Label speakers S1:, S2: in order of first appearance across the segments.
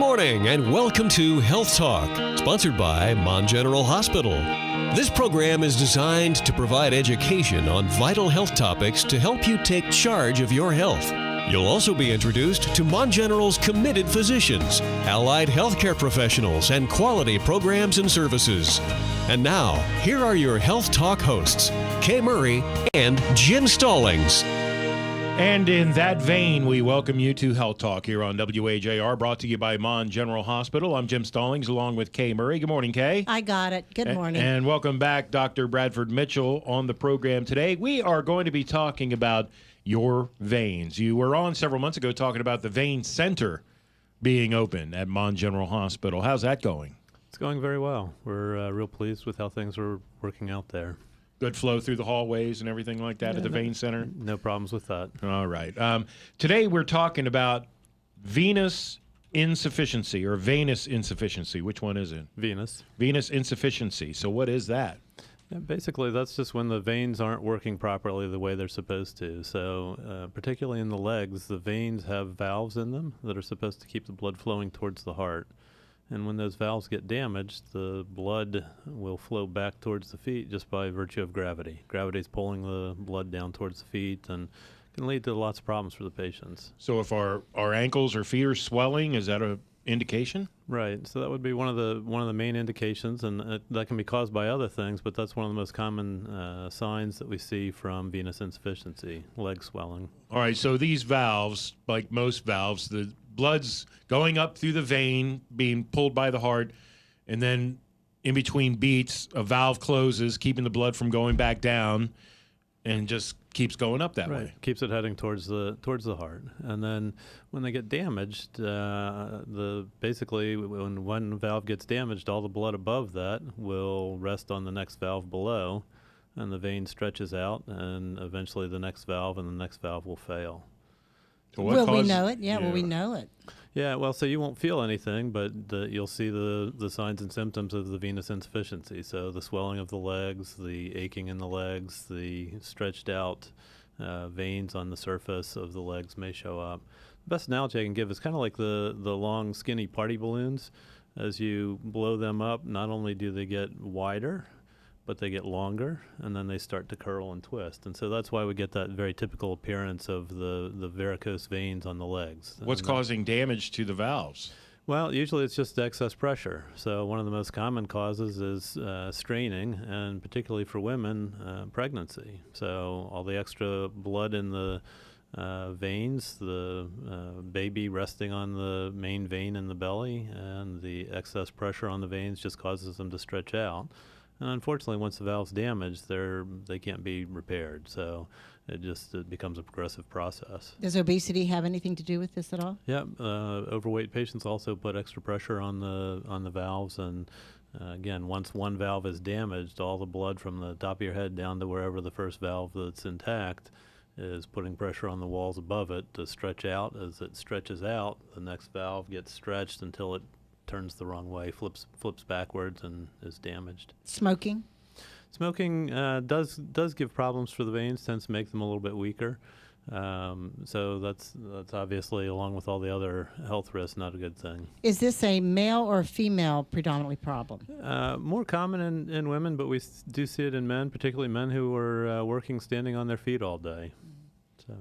S1: morning and welcome to Health Talk, sponsored by Mon General Hospital. This program is designed to provide education on vital health topics to help you take charge of your health. You'll also be introduced to Mon General's committed physicians, allied healthcare professionals, and quality programs and services. And now, here are your Health Talk hosts, Kay Murray and Jim Stallings.
S2: And in that vein, we welcome you to Health Talk here on WAJR, brought to you by Mon General Hospital. I'm Jim Stallings, along with Kay Murray. Good morning, Kay.
S3: I got it. Good morning.
S2: And welcome back, Dr. Bradford Mitchell, on the program today. We are going to be talking about your veins. You were on several months ago talking about the vein center being open at Mon General Hospital. How's that going?
S4: It's going very well. We're real pleased with how things are working out there.
S2: Good flow through the hallways and everything like that at the vein center?
S4: No problems with that.
S2: All right. Today we're talking about venous insufficiency or venous insufficiency. Which one is it?
S4: Venous.
S2: Venous insufficiency. So what is that?
S4: Yeah, basically, that's just when the veins aren't working properly the way they're supposed to. So particularly in the legs, the veins have valves in them that are supposed to keep the blood flowing towards the heart. And when those valves get damaged, the blood will flow back towards the feet just by virtue of gravity. Gravity is pulling the blood down towards the feet and can lead to lots of problems for the patients.
S2: So if our ankles or feet are swelling, is that an indication?
S4: Right. So that would be one of the main indications, and that can be caused by other things, but that's one of the most common signs that we see from venous insufficiency, leg swelling.
S2: All right. So these valves, like most valves, the blood's going up through the vein, being pulled by the heart, and then in between beats, a valve closes, keeping the blood from going back down, and just keeps going up that way.
S4: Keeps it heading towards the heart. And then when they get damaged, basically when one valve gets damaged, all the blood above that will rest on the next valve below, and the vein stretches out, and eventually the next valve and the next valve will fail.
S2: So
S3: will we know it? Yeah, will we know it?
S4: Yeah, well, so you won't feel anything, but you'll see the signs and symptoms of the venous insufficiency. So the swelling of the legs, the aching in the legs, the stretched out veins on the surface of the legs may show up. The best analogy I can give is kind of like the long, skinny party balloons. As you blow them up, not only do they get wider, but they get longer, and then they start to curl and twist. And so that's why we get that very typical appearance of the varicose veins on the legs.
S2: What's causing damage to the valves?
S4: Well, usually it's just excess pressure. So one of the most common causes is straining, and particularly for women, pregnancy. So all the extra blood in the veins, the baby resting on the main vein in the belly, and the excess pressure on the veins just causes them to stretch out. And unfortunately, once the valve's damaged, they can't be repaired. So it becomes a progressive process.
S3: Does obesity have anything to do with this at all?
S4: Yeah, overweight patients also put extra pressure on the valves, and again, once one valve is damaged, all the blood from the top of your head down to wherever the first valve that's intact is putting pressure on the walls above it to stretch out. As it stretches out, the next valve gets stretched until it turns the wrong way, flips backwards, and is damaged.
S3: Smoking
S4: does give problems for the veins, tends to make them a little bit weaker. So that's obviously, along with all the other health risks, not a good thing.
S3: Is this a male or female predominantly problem?
S4: More common in women, but we do see it in men, particularly men who are working standing on their feet all day. So.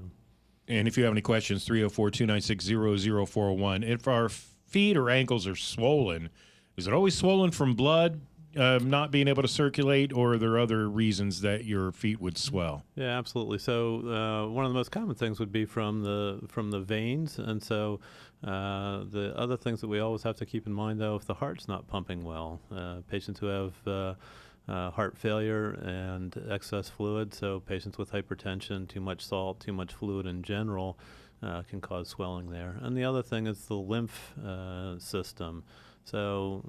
S2: And if you have any questions, 304-296-0041. If our feet or ankles are swollen, is it always swollen from blood not being able to circulate, or are there other reasons that your feet would swell?
S4: Yeah, absolutely. So one of the most common things would be from the veins, and so the other things that we always have to keep in mind, though, if the heart's not pumping well, patients who have heart failure and excess fluid, so patients with hypertension, too much salt, too much fluid in general, can cause swelling there. And the other thing is the lymph system. So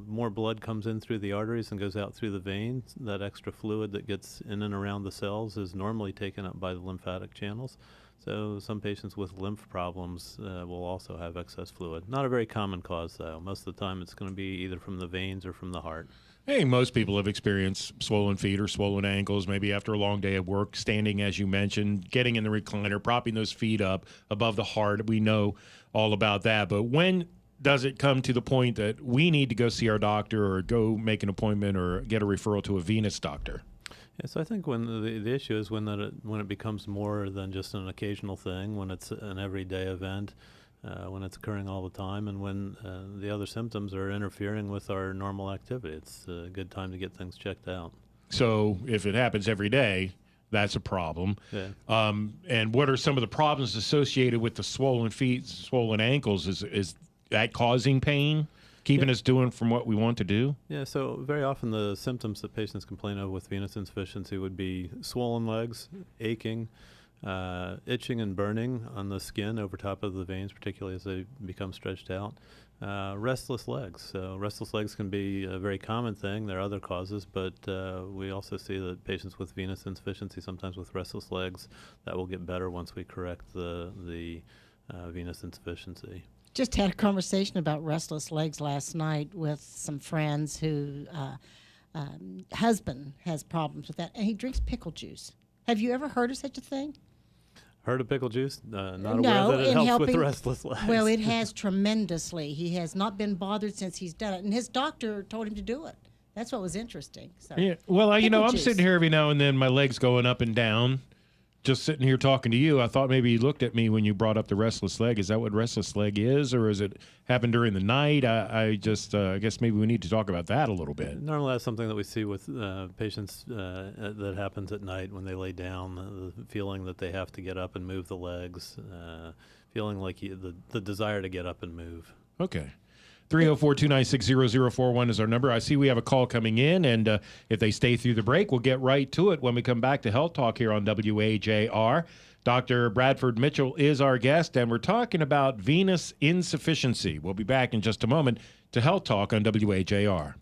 S4: more blood comes in through the arteries and goes out through the veins. That extra fluid that gets in and around the cells is normally taken up by the lymphatic channels. So some patients with lymph problems will also have excess fluid. Not a very common cause, though. Most of the time it's going to be either from the veins or from the heart.
S2: Hey, most people have experienced swollen feet or swollen ankles, maybe after a long day of work, standing, as you mentioned, getting in the recliner, propping those feet up above the heart. We know all about that. But when does it come to the point that we need to go see our doctor or go make an appointment or get a referral to a venous doctor?
S4: Yeah, so I think when the issue is when it becomes more than just an occasional thing, when it's an everyday event, when it's occurring all the time, and when the other symptoms are interfering with our normal activity. It's a good time to get things checked out.
S2: So if it happens every day, that's a problem.
S4: Yeah.
S2: And what are some of the problems associated with the swollen feet, swollen ankles? Is that causing pain, keeping us doing from what we want to do?
S4: Yeah, so very often the symptoms that patients complain of with venous insufficiency would be swollen legs, aching, itching and burning on the skin over top of the veins, particularly as they become stretched out. Restless legs. So restless legs can be a very common thing. There are other causes, but we also see that patients with venous insufficiency, sometimes with restless legs, that will get better once we correct the venous insufficiency.
S3: Just had a conversation about restless legs last night with some friends who husband has problems with that, and he drinks pickle juice. Have you ever heard of such a thing?
S4: Heard of pickle juice? Not
S3: No,
S4: aware that it
S3: in
S4: helps
S3: helping,
S4: with restless legs.
S3: Well, it has tremendously. He has not been bothered since he's done it, and his doctor told him to do it. That's what was interesting. So,
S2: Yeah. Well, you know,
S3: pickle
S2: I'm
S3: juice.
S2: sitting here every now and then, my legs going up and down. Just sitting here talking to you, I thought maybe you looked at me when you brought up the restless leg. Is that what restless leg is, or is it happen during the night? I guess maybe we need to talk about that a little bit.
S4: Normally, that's something that we see with patients that happens at night when they lay down, the feeling that they have to get up and move the legs, feeling like the desire to get up and move.
S2: Okay. 304-296-0041 is our number. I see we have a call coming in, and if they stay through the break, we'll get right to it when we come back to Health Talk here on WAJR. Dr. Bradford Mitchell is our guest, and we're talking about venous insufficiency. We'll be back in just a moment to Health Talk on WAJR.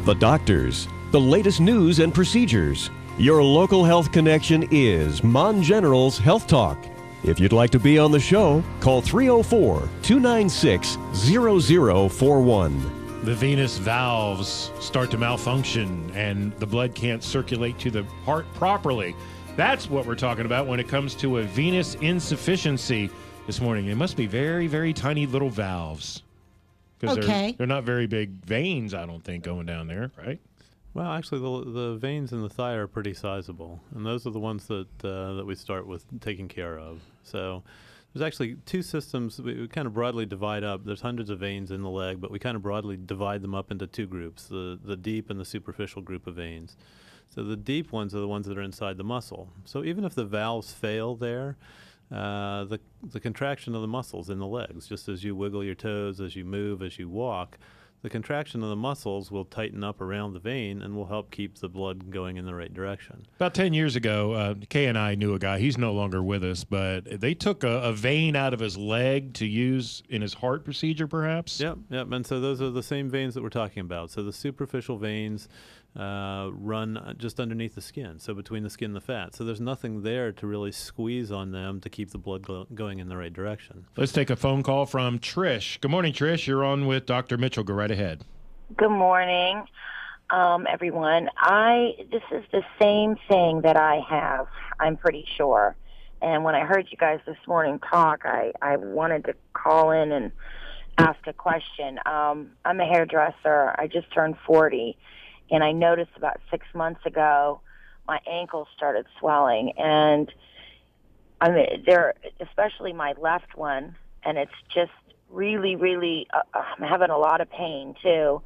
S1: The doctors, the latest news and procedures. Your local health connection is Mon General's Health Talk. If you'd like to be on the show, call 304-296-0041.
S2: The venous valves start to malfunction, and the blood can't circulate to the heart properly. That's what we're talking about when it comes to a venous insufficiency this morning. It must be very, very tiny little valves. Because
S3: Okay.
S2: they're not very big veins, I don't think, going down there, right?
S4: Well, actually, the veins in the thigh are pretty sizable, and those are the ones that we start with taking care of. So there's actually two systems we kind of broadly divide up. There's hundreds of veins in the leg, but we kind of broadly divide them up into two groups, the deep and the superficial group of veins. So the deep ones are the ones that are inside the muscle. So even if the valves fail there, the contraction of the muscles in the legs, just as you wiggle your toes, as you move, as you walk, the contraction of the muscles will tighten up around the vein and will help keep the blood going in the right direction.
S2: About 10 years ago, Kay and I knew a guy. He's no longer with us, but they took a vein out of his leg to use in his heart procedure, perhaps?
S4: Yep. And so those are the same veins that we're talking about. So the superficial veins run just underneath the skin, so between the skin and the fat. So there's nothing there to really squeeze on them to keep the blood going in the right direction.
S2: Let's take a phone call from Trish. Good morning, Trish. You're on with Dr. Mitchell. Go right ahead.
S5: Good morning, everyone. This is the same thing that I have, I'm pretty sure. And when I heard you guys this morning talk, I wanted to call in and ask a question. I'm a hairdresser. I just turned 40. And I noticed about 6 months ago, my ankles started swelling, and they're especially my left one, and it's just really, really. I'm having a lot of pain too,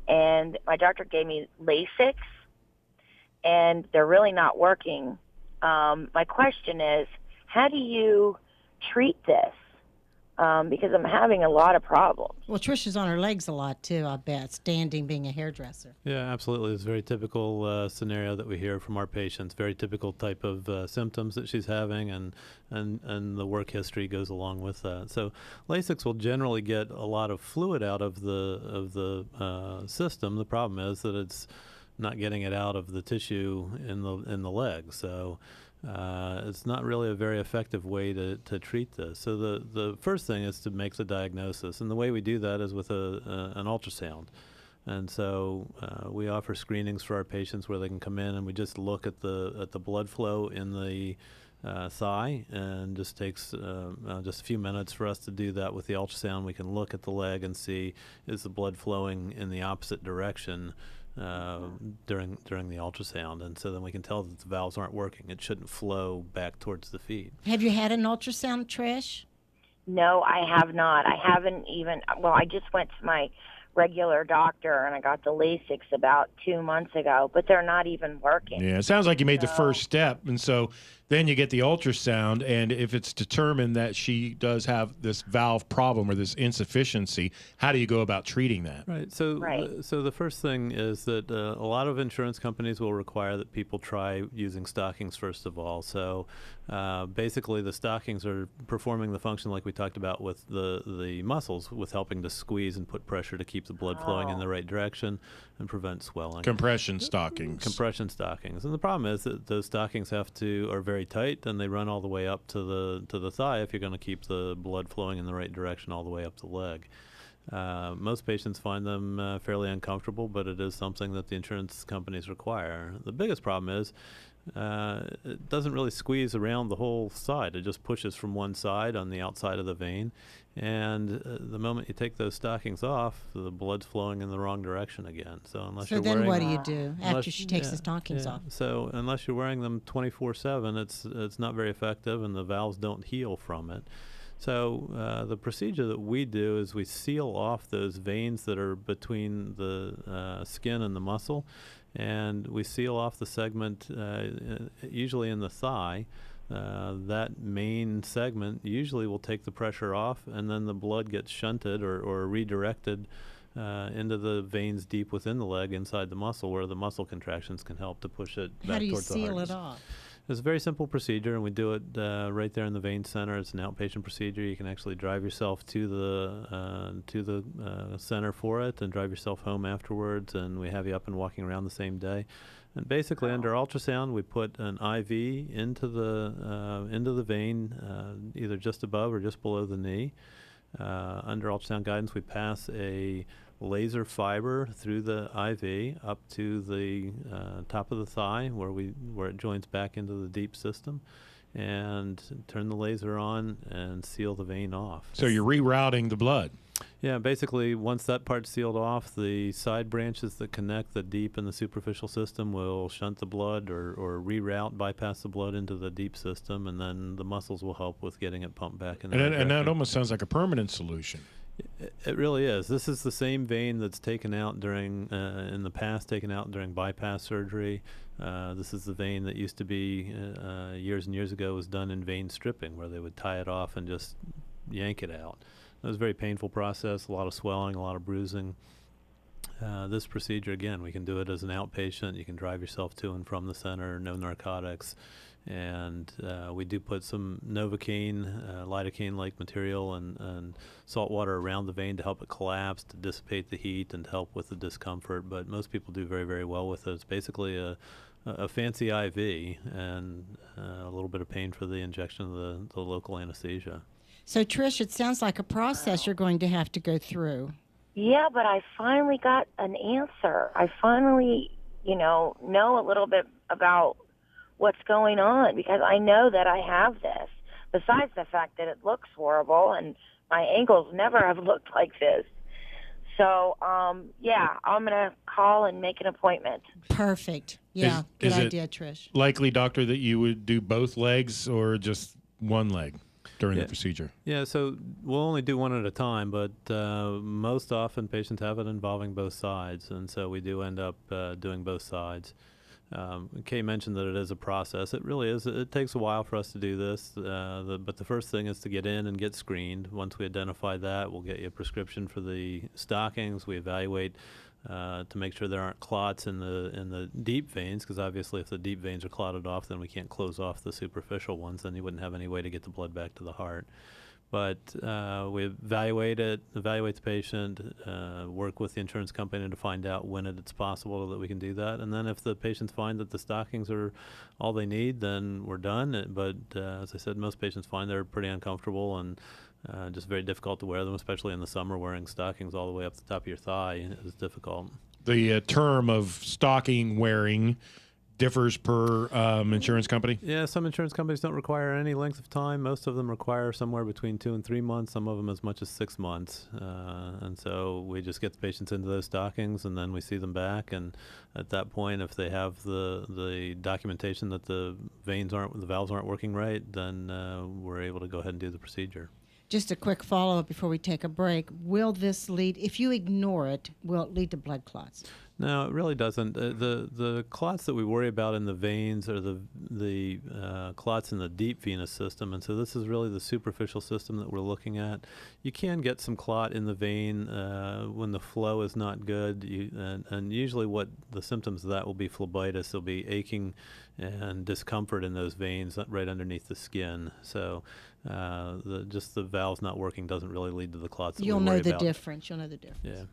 S5: and my doctor gave me Lasix, and they're really not working. My question is, how do you treat this? Because I'm having a lot of problems.
S3: Well, Trish is on her legs a lot, too, I bet, standing, being a hairdresser.
S4: Yeah, absolutely. It's a very typical scenario that we hear from our patients, very typical type of symptoms that she's having, and the work history goes along with that. So Lasix will generally get a lot of fluid out of the system. The problem is that it's not getting it out of the tissue in the leg. So it's not really a very effective way to treat this. So the first thing is to make the diagnosis, and the way we do that is with an ultrasound. And so we offer screenings for our patients where they can come in and we just look at the blood flow in the thigh, and just takes just a few minutes for us to do that with the ultrasound. We can look at the leg and see, is the blood flowing in the opposite direction during the ultrasound, and so then we can tell that the valves aren't working. It shouldn't flow back towards the feet.
S3: Have you had an ultrasound, Trish?
S5: No, I have not. I haven't even, well, I just went to my regular doctor and I got the LASIX about 2 months ago, but they're not even working.
S2: Yeah, it sounds like you made the first step. And so then you get the ultrasound, and if it's determined that she does have this valve problem or this insufficiency, how do you go about treating that?
S4: Right. So the first thing is that a lot of insurance companies will require that people try using stockings first of all. So basically the stockings are performing the function like we talked about with the muscles, with helping to squeeze and put pressure to keep the blood flowing in the right direction and prevent swelling.
S2: Compression stockings.
S4: Compression stockings. And the problem is that those stockings are very tight, and they run all the way up to the thigh if you're going to keep the blood flowing in the right direction all the way up the leg. Most patients find them fairly uncomfortable, but it is something that the insurance companies require. The biggest problem is it doesn't really squeeze around the whole side. It just pushes from one side on the outside of the vein, and the moment you take those stockings off, the blood's flowing in the wrong direction again. So unless you're
S3: then
S4: wearing,
S3: what do you do after she takes the stockings off?
S4: So unless you're wearing them 24/7, it's not very effective, and the valves don't heal from it. So the procedure that we do is we seal off those veins that are between the skin and the muscle, and we seal off the segment usually in the thigh. That main segment usually will take the pressure off, and then the blood gets shunted or redirected into the veins deep within the leg inside the muscle, where the muscle contractions can help to push it back towards the heart.
S3: How do you seal it off?
S4: It's a very simple procedure, and we do it right there in the vein center. It's an outpatient procedure. You can actually drive yourself to the center for it and drive yourself home afterwards, and we have you up and walking around the same day. And basically, under ultrasound, we put an IV into the vein, either just above or just below the knee. Under ultrasound guidance, we pass a laser fiber through the IV up to the top of the thigh where it joins back into the deep system, and turn the laser on and seal the vein off.
S2: So you're rerouting the blood.
S4: Yeah, basically once that part's sealed off, the side branches that connect the deep and the superficial system will shunt the blood or reroute, bypass the blood into the deep system, and then the muscles will help with getting it pumped back in.
S2: And that almost sounds like a permanent solution.
S4: It really is. This is the same vein that's taken out during, in the past, taken out during bypass surgery. This is the vein that used to be, years and years ago, was done in vein stripping, where they would tie it off and just yank it out. It was a very painful process, a lot of swelling, a lot of bruising. This procedure, again, we can do it as an outpatient. You can drive yourself to and from the center, no narcotics. And we do put some Novocaine, lidocaine-like material and salt water around the vein to help it collapse, to dissipate the heat, and to help with the discomfort. But most people do very, very well with it. It's basically a fancy IV and a little bit of pain for the injection of the local anesthesia.
S3: So, Trish, it sounds like a process you're going to have to go through.
S5: Yeah, but I finally got an answer. I finally, know a little bit about what's going on, because I know that I have this, besides the fact that it looks horrible and my ankles never have looked like this. So, yeah, I'm going to call and make an appointment.
S3: Perfect. Yeah, good idea, Trish.
S2: Likely, doctor, that you would do both legs or just one leg during the procedure?
S4: Yeah, so we'll only do one at a time, but most often patients have it involving both sides, and so we do end up doing both sides. Kay mentioned that it is a process. It really is. It takes a while for us to do this, but the first thing is to get in and get screened. Once we identify that, we'll get you a prescription for the stockings. We evaluate to make sure there aren't clots in the deep veins, because obviously if the deep veins are clotted off, then we can't close off the superficial ones. Then you wouldn't have any way to get the blood back to the heart. But we evaluate the patient, work with the insurance company to find out when it's possible that we can do that. And then if the patients find that the stockings are all they need, then we're done. But as I said, most patients find they're pretty uncomfortable and just very difficult to wear them, especially in the summer. Wearing stockings all the way up the top of your thigh is difficult.
S2: The term of stocking wearing differs per insurance company?
S4: Yeah, some insurance companies don't require any length of time. Most of them require somewhere between 2 and 3 months, some of them as much as 6 months. And so we just get the patients into those stockings, and then we see them back. And at that point, if they have the documentation that the valves aren't working right, then we're able to go ahead and do the procedure.
S3: Just a quick follow-up before we take a break. Will this lead, if you ignore it, will it lead to blood clots?
S4: No, it really doesn't. The clots that we worry about in the veins are the clots in the deep venous system, and so this is really the superficial system that we're looking at. You can get some clot in the vein when the flow is not good, and usually what the symptoms of that will be phlebitis. There'll be aching and discomfort in those veins right underneath the skin. So just the valves not working doesn't really lead to the clots that
S3: You'll
S4: we
S3: know
S4: worry
S3: the
S4: about.
S3: difference. You'll know the difference.
S4: Yeah.
S3: Okay.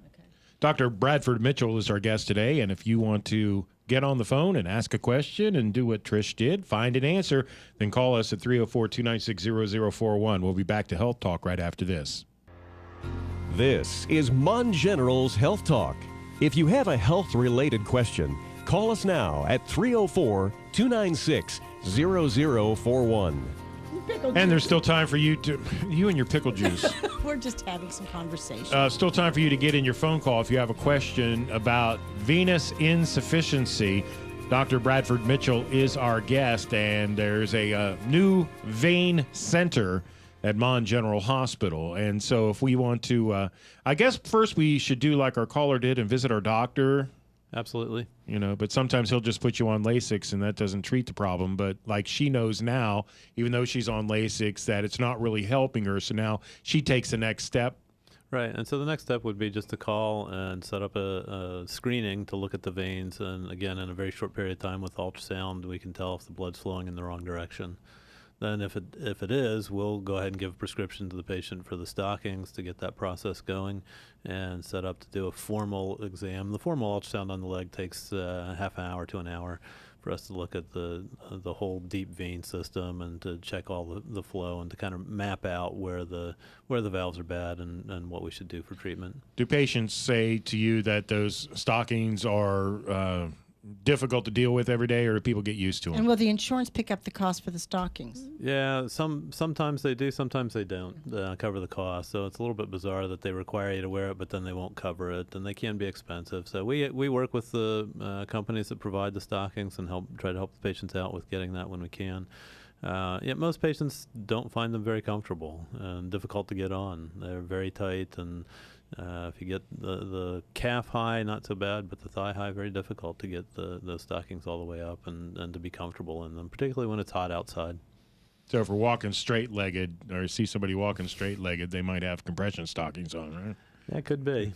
S2: Dr. Bradford Mitchell is our guest today, and if you want to get on the phone and ask a question and do what Trish did, find an answer, then call us at 304-296-0041. We'll be back to Health Talk right after this.
S1: This is Mon General's Health Talk. If you have a health-related question, call us now at 304-296-0041.
S2: And there's still time for you and your pickle juice.
S3: We're just having some conversation.
S2: Still time for you to get in your phone call if you have a question about venous insufficiency. Dr. Bradford Mitchell is our guest, and there's a new vein center at Mon General Hospital. And so if we want to, I guess first we should do like our caller did and visit our doctor.
S4: Absolutely.
S2: But sometimes he'll just put you on Lasix, and that doesn't treat the problem. But like she knows now, even though she's on Lasix, that it's not really helping her. So now she takes the next step.
S4: Right, and so the next step would be just to call and set up a screening to look at the veins. And again, in a very short period of time with ultrasound, we can tell if the blood's flowing in the wrong direction. Then if it is, we'll go ahead and give a prescription to the patient for the stockings to get that process going and set up to do a formal exam. The formal ultrasound on the leg takes half an hour to an hour for us to look at the whole deep vein system and to check all the flow and to kind of map out where the valves are bad and what we should do for treatment.
S2: Do patients say to you that those stockings are difficult to deal with every day, or do people get used to them?
S3: And will the insurance pick up the cost for the stockings?
S4: Yeah, sometimes they do, sometimes they don't cover the cost. So it's a little bit bizarre that they require you to wear it, but then they won't cover it, and they can be expensive. So we work with the companies that provide the stockings and try to help the patients out with getting that when we can. Yet most patients don't find them very comfortable and difficult to get on. They're very tight, and if you get the calf high, not so bad, but the thigh high, very difficult to get the stockings all the way up and to be comfortable in them, particularly when it's hot outside.
S2: So if we're walking straight-legged or see somebody walking straight-legged, they might have compression stockings on, right?
S4: That could be.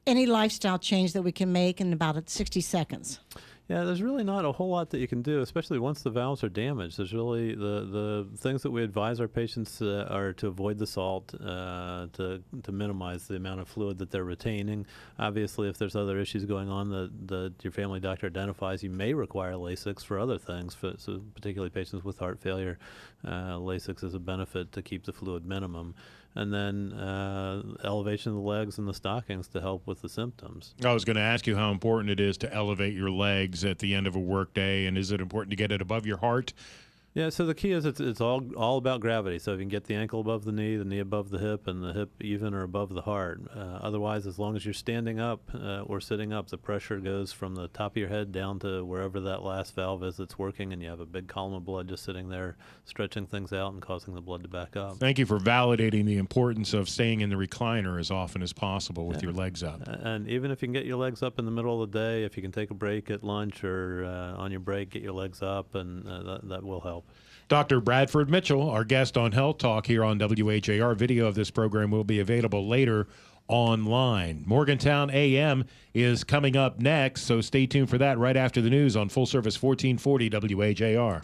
S3: Any lifestyle change that we can make in about 60 seconds?
S4: Yeah, there's really not a whole lot that you can do, especially once the valves are damaged. There's really the things that we advise our patients are to avoid the salt, to minimize the amount of fluid that they're retaining. Obviously, if there's other issues going on that your family doctor identifies, you may require Lasix for other things, so particularly patients with heart failure. Lasix is a benefit to keep the fluid minimum. And then elevation of the legs and the stockings to help with the symptoms.
S2: I was going to ask you how important it is to elevate your legs at the end of a work day, and is it important to get it above your heart?
S4: Yeah, so the key is it's all about gravity. So if you can get the ankle above the knee above the hip, and the hip even or above the heart. Otherwise, as long as you're standing up or sitting up, the pressure goes from the top of your head down to wherever that last valve is that's working, and you have a big column of blood just sitting there, stretching things out and causing the blood to back up.
S2: Thank you for validating the importance of staying in the recliner as often as possible with your legs up.
S4: And even if you can get your legs up in the middle of the day, if you can take a break at lunch or on your break, get your legs up, and that will help.
S2: Dr. Bradford Mitchell, our guest on Health Talk here on WHAR. Video of this program will be available later online. Morgantown AM is coming up next, so stay tuned for that right after the news on Full Service 1440 WHAR.